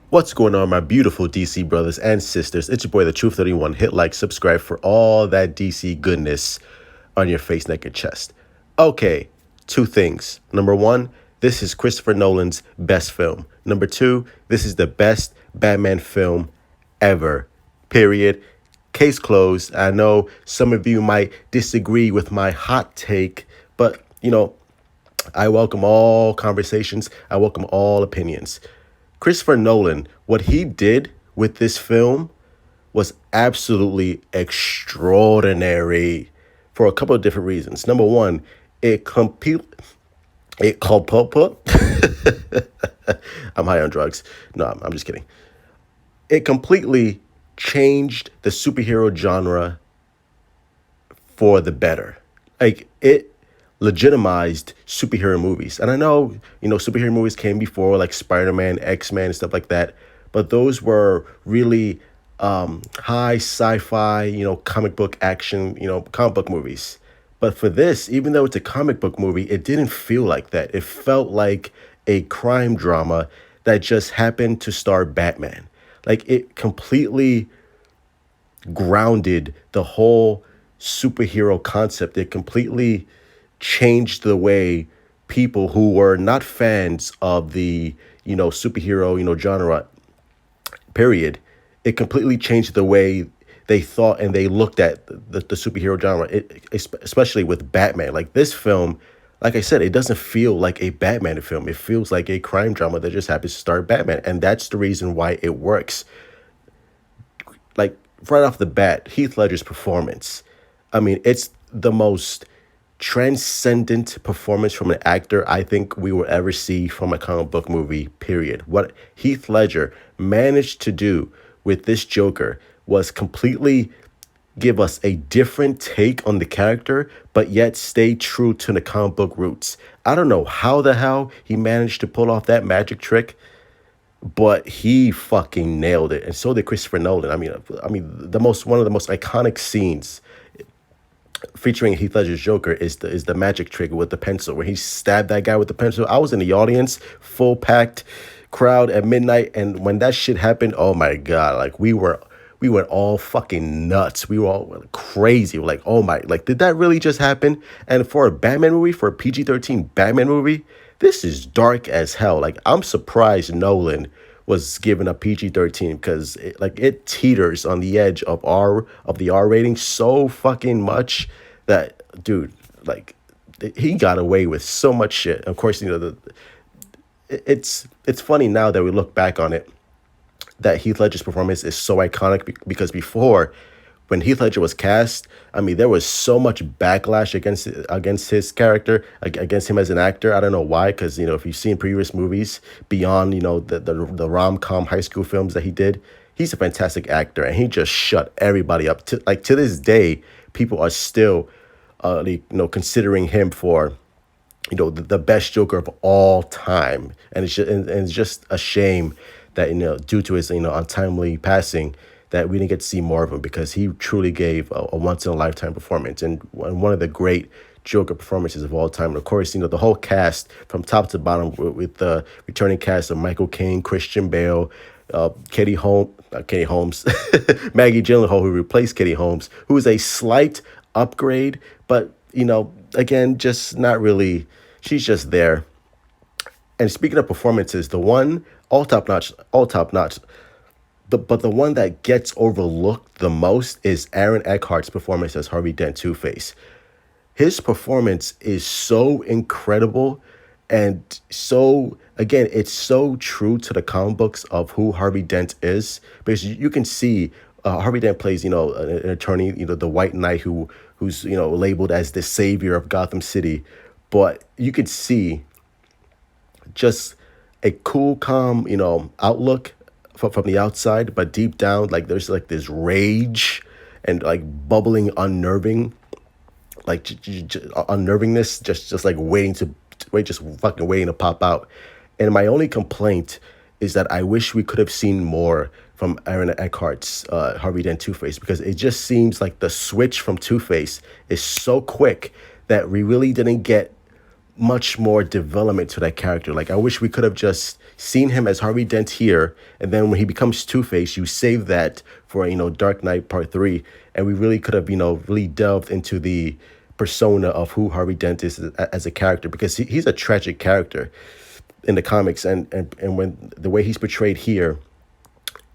What's going on, my beautiful DC brothers and sisters? It's your boy, the Truth 31. Hit like, subscribe for all that DC goodness on your face, neck, and chest. Okay, two things. Number one, this is Christopher Nolan's best film. Number two, this is the best Batman film ever. Period. Case closed. I know some of you might disagree with my hot take, but I welcome all conversations. I welcome all opinions. Christopher Nolan, what he did with this film was absolutely extraordinary for a couple of different reasons. Number one, it complete it called I'm high on drugs. No, I'm just kidding. It completely changed the superhero genre for the better. Like it legitimized superhero movies. And I know, superhero movies came before like Spider-Man, X-Men, and stuff like that, but those were really high sci-fi, comic book action, comic book movies. But for this, even though it's a comic book movie, it didn't feel like that. It felt like a crime drama that just happened to star Batman. Like it completely grounded the whole superhero concept. It completely changed the way people who were not fans of the, superhero, genre, period. It completely changed the way they thought and they looked at the superhero genre, especially with Batman. Like this film, like I said, it doesn't feel like a Batman film. It feels like a crime drama that just happens to star Batman. And that's the reason why it works. Like right off the bat, Heath Ledger's performance. I mean, it's the most transcendent performance from an actor I think we will ever see from a comic book movie, period. What Heath Ledger managed to do with this Joker was completely give us a different take on the character, but yet stay true to the comic book roots. I don't know how the hell he managed to pull off that magic trick, but he fucking nailed it, and so did Christopher Nolan. I mean, one of the most iconic scenes featuring Heath Ledger's Joker is the magic trick with the pencil, where he stabbed that guy with the pencil. I was in the audience, full packed crowd at midnight, and when that shit happened, oh my god, like we went all fucking nuts. We were all crazy. We're like, oh my, like did that really just happen? And for a Batman movie, for a PG-13 Batman movie, this is dark as hell. Like I'm surprised Nolan was given a PG-13 because it teeters on the edge of the R rating so fucking much that dude, like he got away with so much shit. Of course, it's funny now that we look back on it that Heath Ledger's performance is so iconic because before, when Heath Ledger was cast, I mean, there was so much backlash against his character, against him as an actor. I don't know why, because if you've seen previous movies beyond the rom-com high school films that he did, he's a fantastic actor, and he just shut everybody up. To this day, people are still considering him for the best Joker of all time, and it's just a shame that due to his untimely passing, that we didn't get to see more of him, because he truly gave a once in a lifetime performance and one of the great Joker performances of all time. And of course, the whole cast from top to bottom with the returning cast of Michael Caine, Christian Bale, Katie Holmes, Maggie Gyllenhaal, who replaced Katie Holmes, who is a slight upgrade, but again, just not really. She's just there. And speaking of performances, the one all top notch. But the one that gets overlooked the most is Aaron Eckhart's performance as Harvey Dent Two-Face. His performance is so incredible, and so, again, it's so true to the comic books of who Harvey Dent is, because you can see Harvey Dent plays, an attorney, the white knight who's labeled as the savior of Gotham City, but you could see just a cool, calm, outlook from the outside, but deep down, like there's like this rage and like bubbling like unnervingness, just like just fucking waiting to pop out. And my only complaint is that I wish we could have seen more from Aaron Eckhart's Harvey Dent Two-Face, because it just seems like the switch from Two-Face is so quick that we really didn't get much more development to that character. Like I wish we could have just seen him as Harvey Dent here, and then when he becomes Two Face, you save that for Dark Knight Part Three, and we really could have really delved into the persona of who Harvey Dent is as a character, because he's a tragic character in the comics, and when the way he's portrayed here,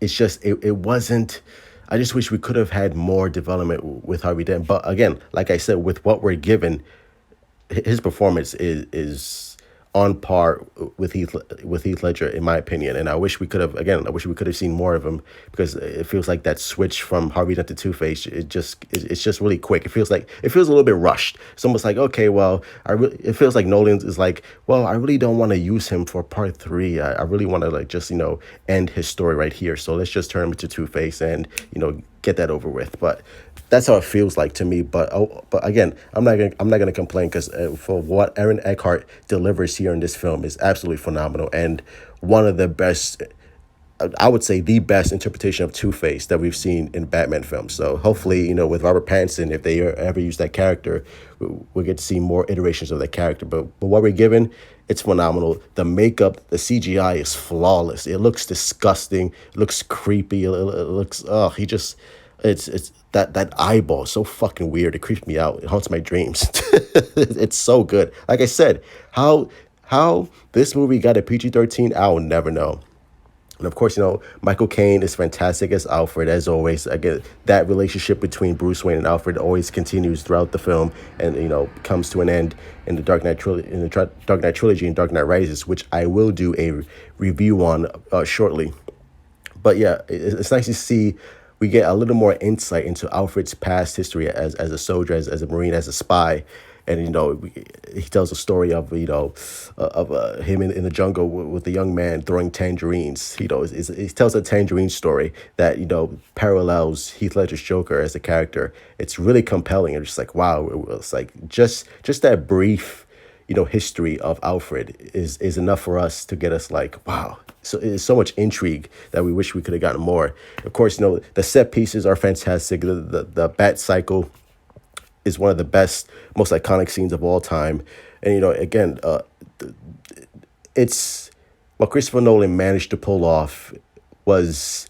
it's just it wasn't. I just wish we could have had more development with Harvey Dent. But again, like I said, with what we're given, his performance is on par with Heath Ledger, in my opinion. And I wish we could have, again, I wish we could have seen more of him, because it feels like that switch from Harvey Dent to Two Face, it's just really quick. It feels a little bit rushed. It's almost like, okay, well, it feels like Nolan is like, well, I really don't want to use him for Part Three. I really want to like just end his story right here. So let's just turn him into Two Face and get that over with. But that's how it feels like to me. But again, I'm not gonna complain, because for what Aaron Eckhart delivers here in this film is absolutely phenomenal, and one of the best. I would say the best interpretation of Two Face that we've seen in Batman films. So hopefully, with Robert Pattinson, if they ever use that character, we'll get to see more iterations of that character. But what we're given, it's phenomenal. The makeup, the CGI is flawless. It looks disgusting. It looks creepy. It looks it's that eyeball is so fucking weird. It creeps me out. It haunts my dreams. It's so good. Like I said, how this movie got a PG-13, I'll never know. And of course, Michael Caine is fantastic as Alfred, as always. Again, that relationship between Bruce Wayne and Alfred always continues throughout the film, and comes to an end in the Dark Knight trilogy, and Dark Knight Rises, which I will do a review on shortly. But yeah, it's nice to see we get a little more insight into Alfred's past history as a soldier, as a Marine, as a spy. And he tells a story of him in the jungle with a young man throwing tangerines. He tells a tangerine story that parallels Heath Ledger's Joker as a character. It's really compelling. And just like, wow, it's like just that brief history of Alfred is enough for us to get us like, wow. So it's so much intrigue that we wish we could have gotten more. Of course, the set pieces are fantastic. The Bat Cycle is one of the best, most iconic scenes of all time. And, again, it's what Christopher Nolan managed to pull off was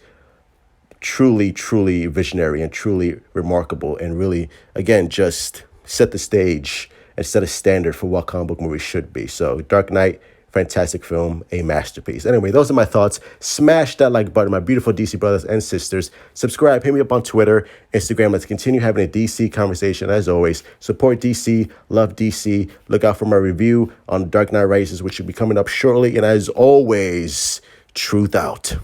truly, truly visionary and truly remarkable, and really, again, just set the stage and set a standard for what comic book movies should be. So Dark Knight, fantastic film, a masterpiece. Anyway, those are my thoughts. Smash that like button, my beautiful DC brothers and sisters. Subscribe, hit me up on Twitter, Instagram. Let's continue having a DC conversation. As always, support DC, love DC. Look out for my review on Dark Knight Rises, which should be coming up shortly. And as always, truth out.